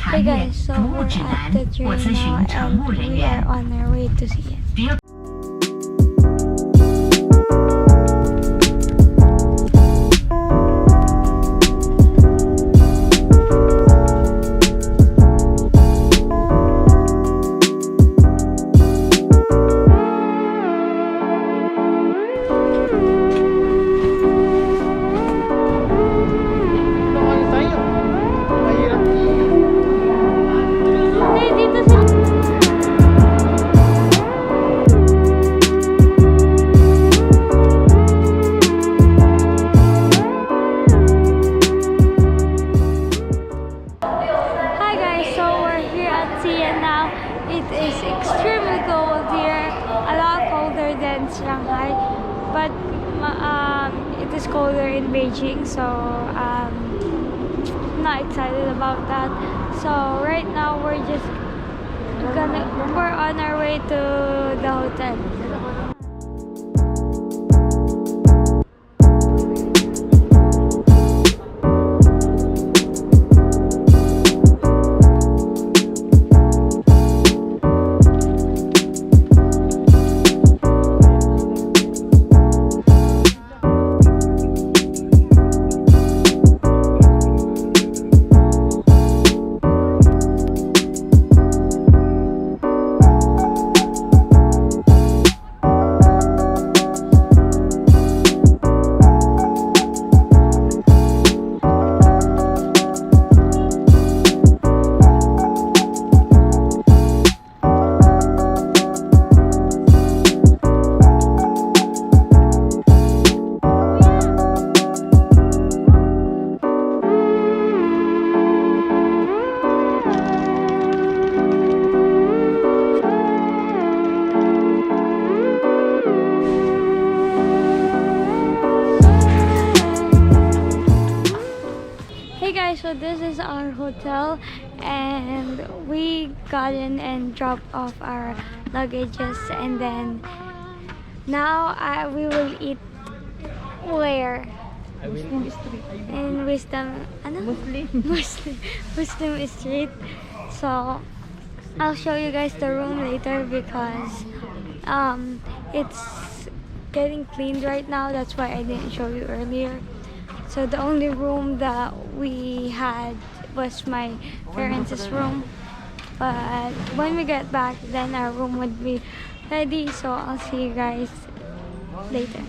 Hey guys, so we're at the train now and we are on our way to Xián. Now it is extremely cold here, a lot colder than Shanghai, but it is colder in Beijing, so I'm not excited about that. So right now we're on our way to the hotel. So this is our hotel and we got in and dropped off our luggages, and then now we will eat where? In Muslim Street. So I'll show you guys the room later because it's getting cleaned right now. That's why I didn't show you earlier. So the only room that we had was my parents' room, but when we get back then our room would be ready, so I'll see you guys later.